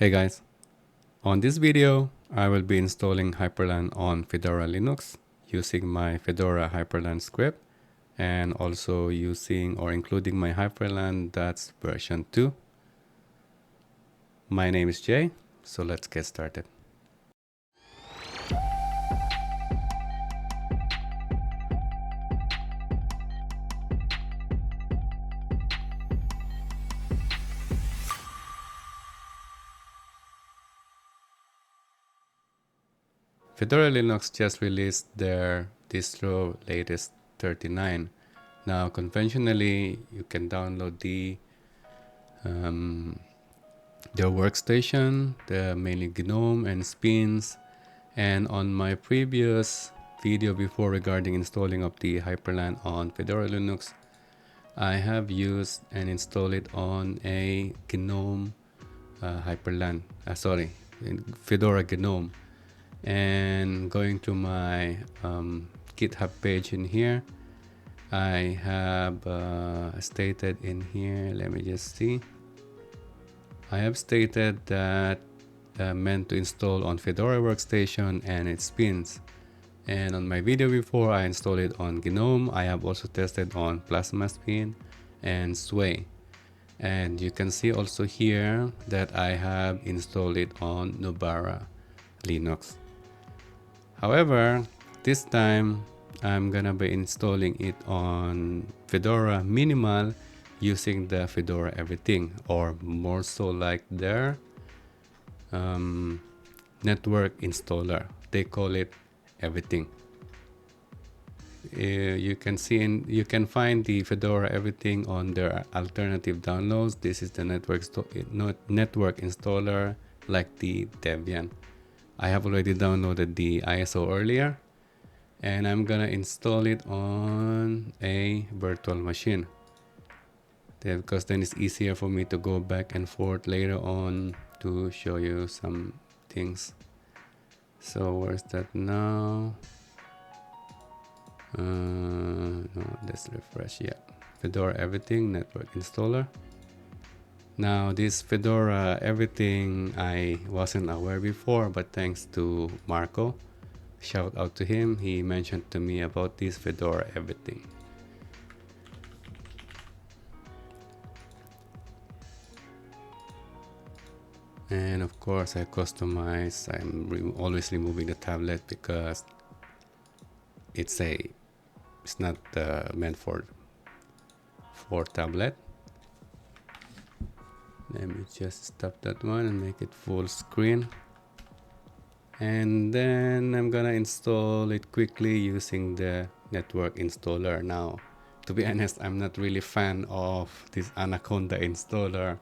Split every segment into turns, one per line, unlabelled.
Hey guys, on this video I will be installing Hyprland on Fedora Linux using my Fedora-Hyprland script and also using or including my Hyprland Dots version 2. My name is Jay, so let's get started. Fedora Linux just released their distro latest 39. Now conventionally you can download their workstation, the mainly GNOME and spins, and on my previous video before regarding installing of the Hyprland on Fedora Linux, I have used and installed it on a GNOME Hyprland, Fedora GNOME. And going to my GitHub page in here, I have stated in here, let me just see. I have stated that meant to install on Fedora workstation and its spins. And on my video before, I installed it on GNOME. I have also tested on Plasma Spin and Sway. And you can see also here that I have installed it on Nubara Linux. However, this time I'm gonna be installing it on Fedora Minimal using the Fedora Everything, or more so like their network installer. They call it Everything. You can see you can find the Fedora Everything on their alternative downloads. This is the network installer like the Debian. I have already downloaded the ISO earlier, and I'm gonna install it on a virtual machine because then it's easier for me to go back and forth later on to show you some things. So where's that now? No, let's refresh. Yeah, Fedora Everything network installer. Now this Fedora Everything I wasn't aware before, but thanks to Marco, shout out to him, he mentioned to me about this Fedora Everything. And of course I customize. I'm always removing the tablet because it's not meant for tablet. Let me just stop that one and make it full screen. And then I'm gonna install it quickly using the network installer. Now, to be honest, I'm not really fan of this Anaconda installer.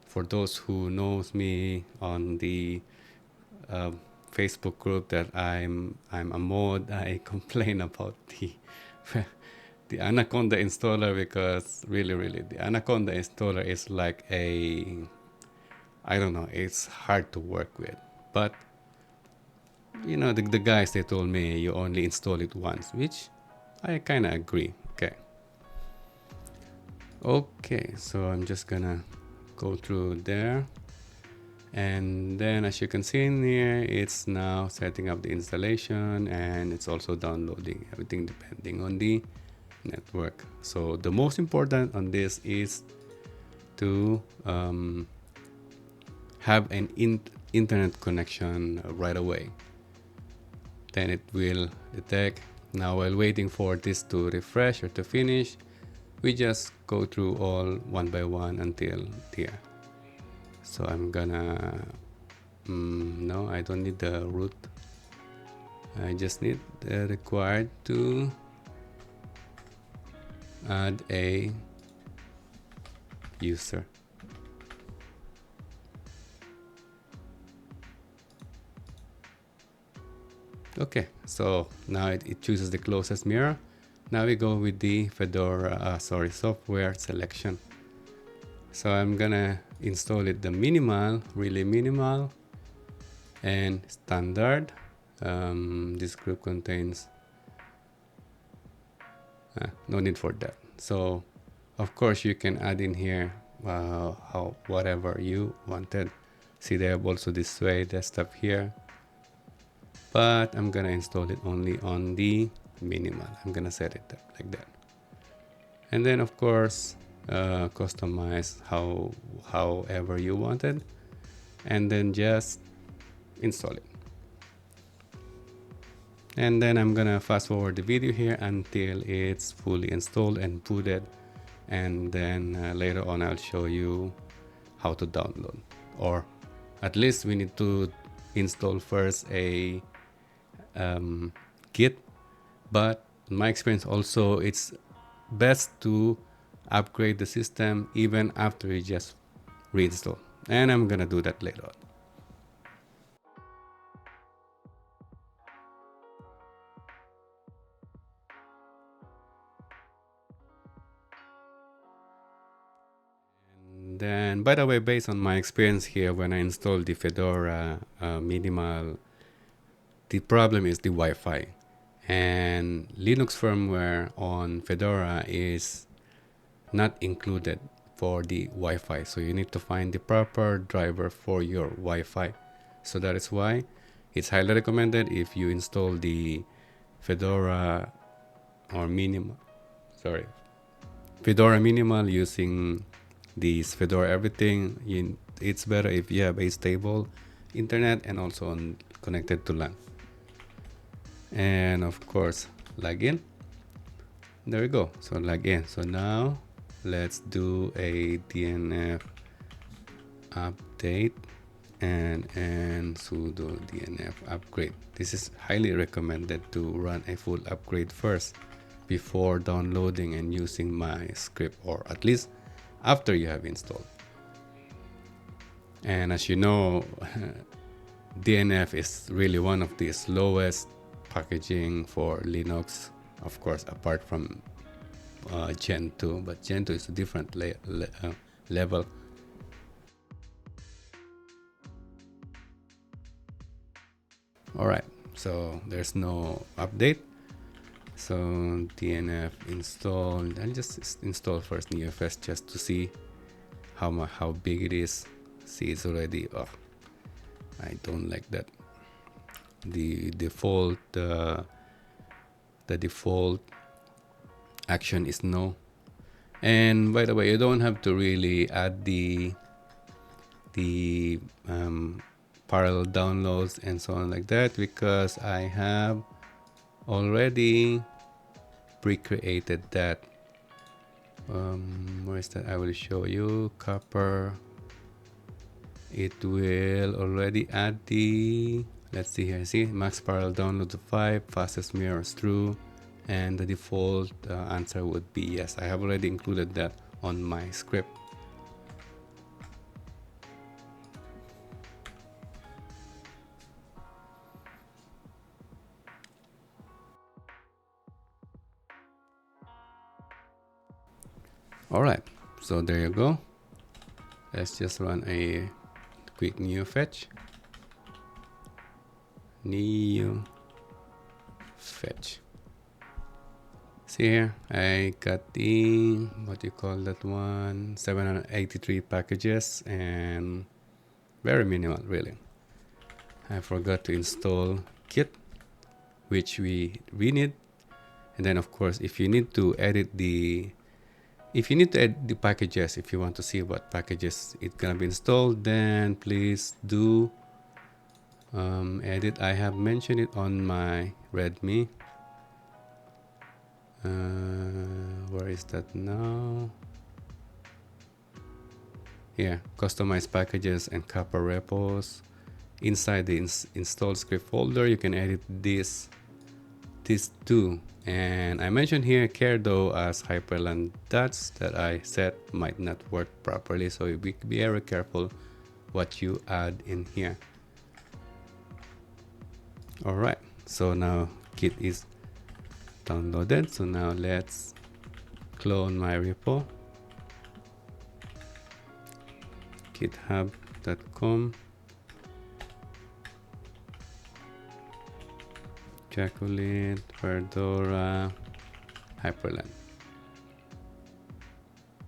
For those who knows me on the Facebook group that I'm a mod, I complain about the Anaconda installer because really the Anaconda installer is like I don't know, it's hard to work with. But you know, the guys, they told me you only install it once, which I kind of agree. Okay, so I'm just gonna go through there, and then as you can see in here, it's now setting up the installation, and it's also downloading everything depending on the network. So the most important on this is to have an internet connection right away. Then it will detect. Now while waiting for this to refresh or to finish, we just go through all one by one until here. So I'm gonna no, I don't need the root. I just need the required to add a user. Okay, so now it chooses the closest mirror. Now we go with the Fedora software selection. So I'm gonna install it the minimal, really minimal, and standard. This group contains no need for that. So of course you can add in here whatever you wanted. See, they have also this Sway desktop here, but I'm gonna install it only on the minimal. I'm gonna set it up like that, and then of course customize however you want it, and then just install it. And then I'm gonna fast forward the video here until it's fully installed and booted, and then later on I'll show you how to download, or at least we need to install first a Git. But in my experience also, it's best to upgrade the system even after you just reinstall, and I'm gonna do that later on. And then, by the way, based on my experience here, when I installed the Fedora Minimal, the problem is the Wi-Fi, and Linux firmware on Fedora is not included for the Wi-Fi, so you need to find the proper driver for your Wi-Fi. So that is why it's highly recommended if you install the Fedora or Minimal, Fedora Minimal using this Fedora Everything. It's better if you have a stable internet and also connected to LAN. And of course, log in. There we go. So log in. So now let's do a DNF update and sudo DNF upgrade. This is highly recommended to run a full upgrade first before downloading and using my script, or at least after you have installed. And as you know, DNF is really one of the slowest packaging for Linux, of course, apart from Gen 2, but Gen 2 is a different level. Alright, so there's no update. So DNF installed. I'll just install first Neofetch just to see how big it is. See, it's already, I don't like that. The default action is no. And by the way, you don't have to really add the parallel downloads and so on like that, because I have already pre-created that. Where is that? I will show you. Copper. It will already add the, let's see here, see, max parallel download to 5, fastest mirrors true, and the default answer would be yes. I have already included that on my script. Alright, so there you go. Let's just run a quick Neofetch. Neofetch. See here, I got the, what do you call that one, 783 packages, and very minimal really. I forgot to install Git, which we need. And then of course, if you need to edit the packages, if you want to see what packages it's gonna be installed, then please do edit. I have mentioned it on my README. Where is that now? Here, customize packages and copper repos. Inside the installed script folder, you can edit this too. And I mentioned here Kerdo as Hyprland Dots that I said might not work properly, so be very careful what you add in here. Alright, so now Git is downloaded. So now let's clone my repo. github.com Ja.KooLit Fedora-Hyprland.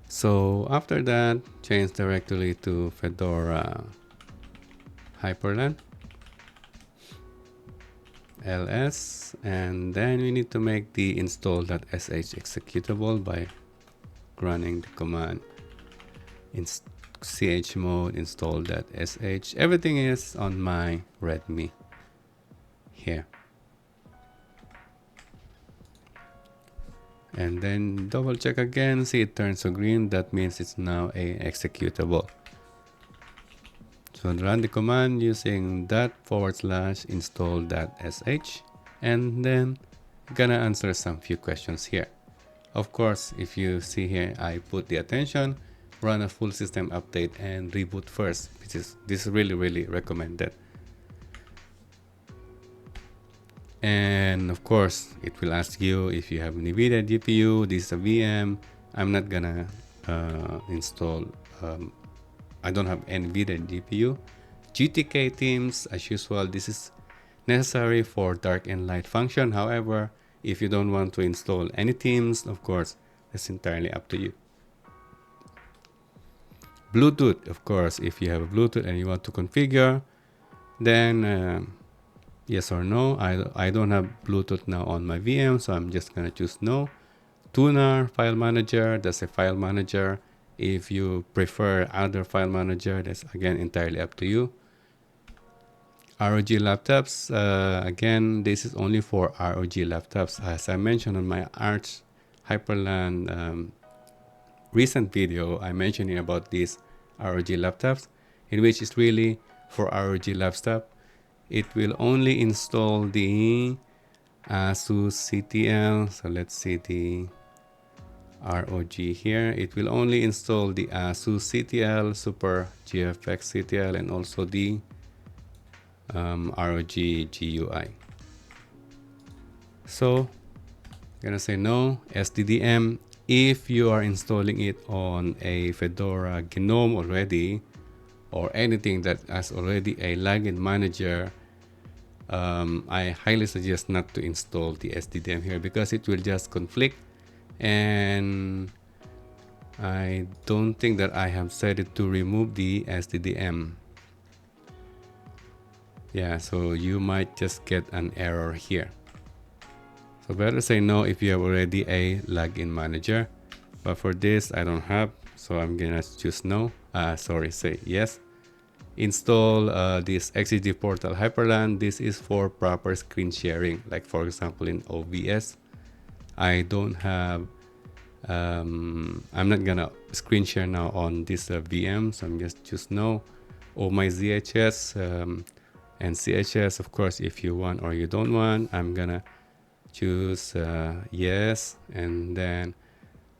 So after that, change directly to Fedora Hyprland ls, and then we need to make the install.sh executable by running the command in chmod install.sh. Everything is on my readme here, and then double check again. See, it turns to green. That means it's now a executable. So run the command using /install.sh, and then gonna answer some few questions here. Of course, if you see here, I put the attention, run a full system update and reboot first, which is this is really recommended. And of course, it will ask you if you have NVIDIA GPU. This is a VM. I'm not gonna install. I don't have NVIDIA GPU. GTK themes, as usual, this is necessary for dark and light function. However, if you don't want to install any themes, of course, it's entirely up to you. Bluetooth, of course, if you have a Bluetooth and you want to configure, then yes or no. I don't have Bluetooth now on my VM, so I'm just gonna choose no. Tuner, file manager, that's a file manager. If you prefer other file manager, that's again entirely up to you. ROG laptops, again, this is only for ROG laptops. As I mentioned on my Arch Hyprland recent video, I mentioned about these ROG laptops, in which is really for ROG laptop. It will only install the ASUS CTL. So let's see the ROG here. It will only install the ASUS CTL, Super GFX CTL, and also the ROG GUI. So I'm gonna say no. SDDM, if you are installing it on a Fedora GNOME already, or anything that has already a login manager, I highly suggest not to install the SDDM here, because it will just conflict, and I don't think that I have set it to remove the SDDM. Yeah, so you might just get an error here. So better say no if you have already a login manager. But for this, I don't have, so I'm gonna choose no. Say yes. Install this XGD Portal Hyprland. This is for proper screen sharing, like for example in OBS. I don't have, I'm not gonna screen share now on this VM, so I'm just choose no. Or my ZHS and CHS, of course, if you want or you don't want, I'm gonna choose yes. And then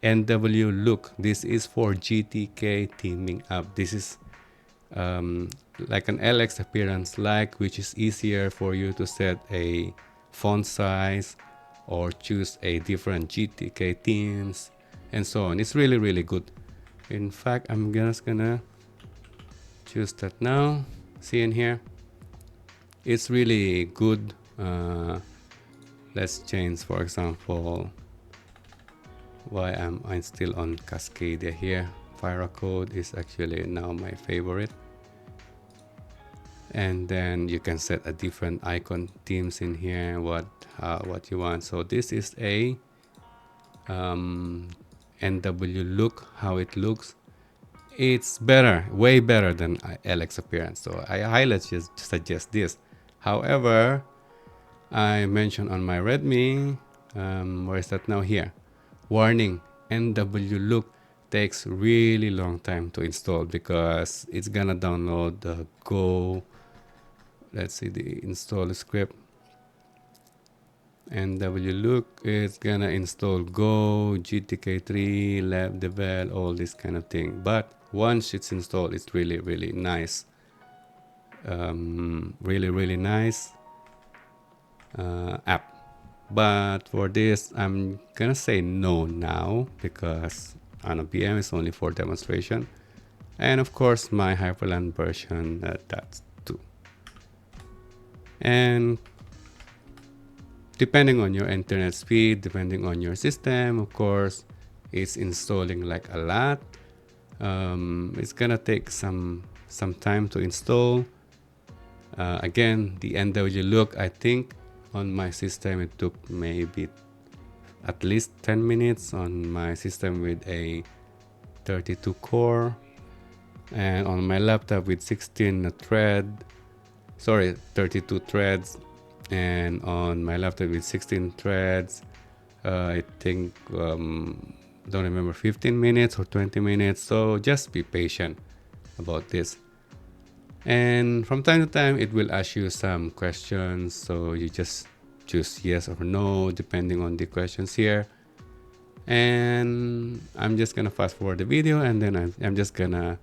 NW look, this is for GTK theming up. This is like an LX appearance, which is easier for you to set a font size or choose a different GTK themes and so on. It's really good. In fact, I'm just gonna choose that now. See in here, it's really good. Let's change, for example, why am I still on Cascadia here. Firacode is actually now my favorite. And then you can set a different icon themes in here, what you want. So this is a NW look, how it looks. It's better, way better than LX appearance. So I highly just suggest this. However, I mentioned on my readme, where is that now? Here, warning, NW look takes really long time to install, because it's gonna download the Go, let's see the install script. NW look is gonna install Go, GTK3, lab devel, all this kind of thing. But once it's installed, it's really nice. Really nice app. But for this, I'm gonna say no now, because on a VM is only for demonstration. And of course, my Hyprland version, that's 2. And depending on your internet speed, depending on your system, of course, it's installing like a lot. It's gonna take some time to install. Again, the NW look, I think on my system it took maybe at least 10 minutes on my system with a 32 core, and on my laptop with 32 threads, and on my laptop with 16 threads, I think don't remember, 15 minutes or 20 minutes. So just be patient about this. And from time to time, it will ask you some questions. So you just choose yes or no, depending on the questions here. And I'm just gonna fast forward the video, and then I'm just gonna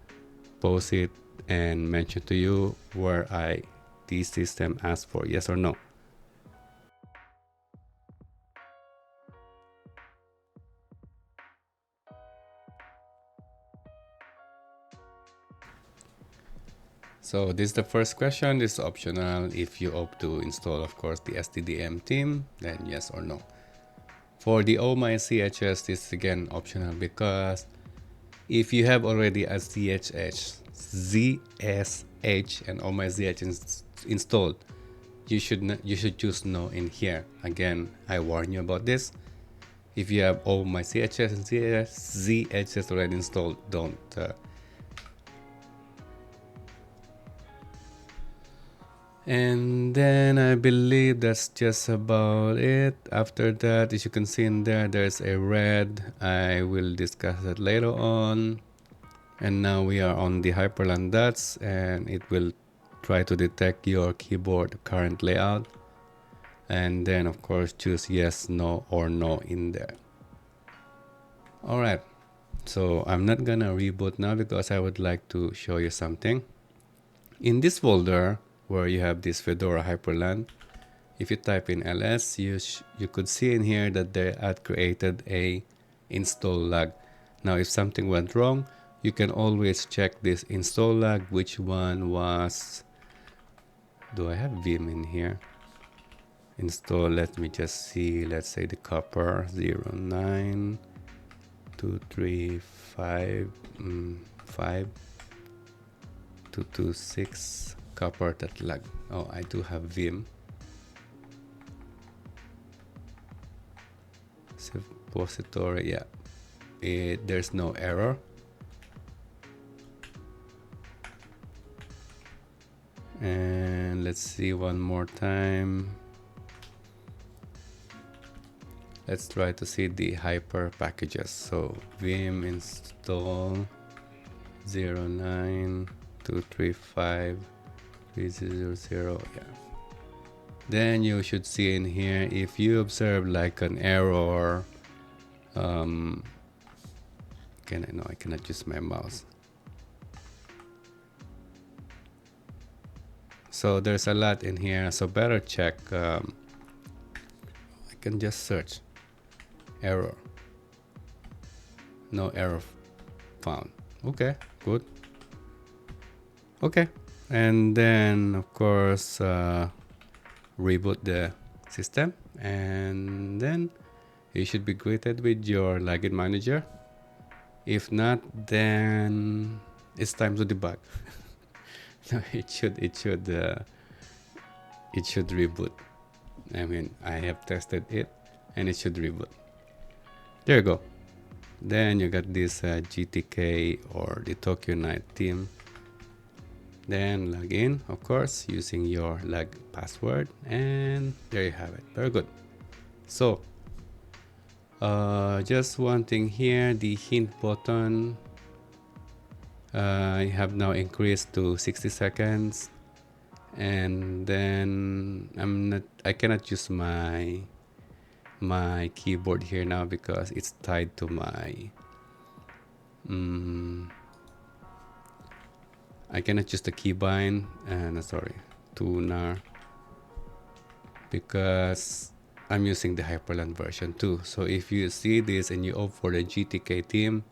pause it and mention to you where the system asks for yes or no. So this is the first question. This is optional. If you opt to install, of course, the SDDM theme, then yes or no. For the Oh My CHS, this is again optional, because if you have already a ZSH and Oh My ZSH installed, you should choose no in here. Again, I warn you about this. If you have Oh My CHS and ZSH already installed, don't. And then I believe that's just about it. After that, as you can see in there, there's a red. I will discuss that later on. And now we are on the Hyprland Dots, and it will try to detect your keyboard current layout. And then of course choose yes, no, or no in there. Alright, so I'm not gonna reboot now because I would like to show you something. In this folder where you have this Fedora-Hyprland, if you type in ls, you could see in here that they had created a install log. Now if something went wrong, you can always check this install log, which one was, do I have Vim in here? Install, let me just see, let's say the copper 09235 copper.log. Oh, I do have Vim. Repository, yeah, there's no error. And let's see one more time. Let's try to see the hyper packages. So vim install 092353000, yeah. Then you should see in here, if you observe like an error, I cannot use my mouse. So there's a lot in here, so better check. I can just search error. No error found. Okay, good. Okay, and then of course reboot the system, and then you should be greeted with your login manager. If not, then it's time to debug. No, it should reboot. I mean, I have tested it and it should reboot. There you go. Then you got this GTK or the Tokyo Night theme. Then log in, of course, using your log password, and there you have it. Very good. So just one thing here, the hint button I have now increased to 60 seconds, and then I cannot use my keyboard here now because it's tied to my I cannot use the keybind and tuner, because I'm using the Hyprland version 2. So if you see this and you opt for the GTK theme,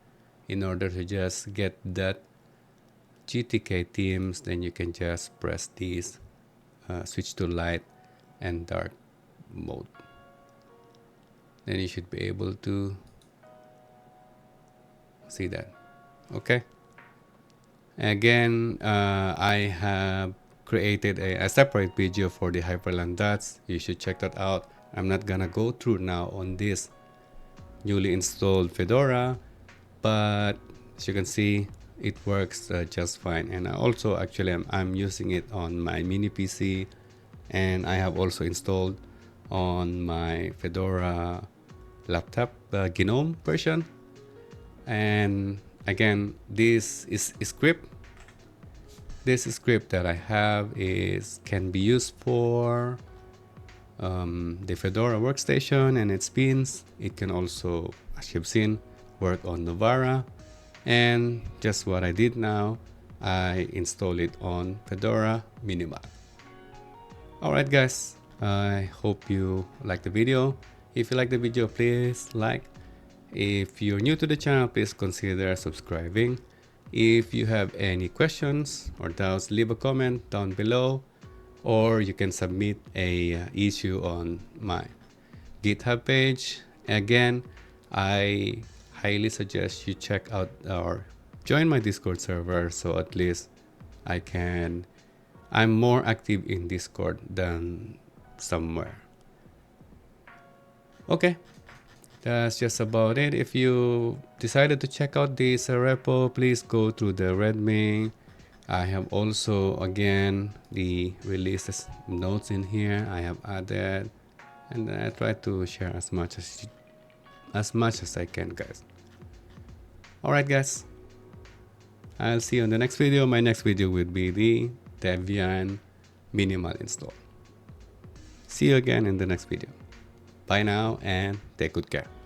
in order to just get that GTK themes, then you can just press these, switch to light and dark mode. Then you should be able to see that. Okay. Again, I have created a separate video for the Hyprland Dots. You should check that out. I'm not gonna go through now on this newly installed Fedora, but as you can see, it works just fine. And also actually I'm using it on my mini PC, and I have also installed on my Fedora laptop GNOME version. And again, this script that I have can be used for the Fedora workstation and its pins. It can also, as you've seen, work on Novara. And just what I did now, I install it on Fedora Minimal. Alright guys, I hope you liked the video. If you like the video, please like. If you're new to the channel, please consider subscribing. If you have any questions or doubts, leave a comment down below, or you can submit a issue on my GitHub page. Again, I highly suggest you check out or join my Discord server, so at least I'm more active in Discord than somewhere. Okay, that's just about it. If you decided to check out this repo, please go through the README. I have also, again, the releases notes in here I have added, and I try to share as much as I can, guys. Alright guys, I'll see you in the next video. My next video will be the Debian Minimal install. See you again in the next video. Bye now and take good care.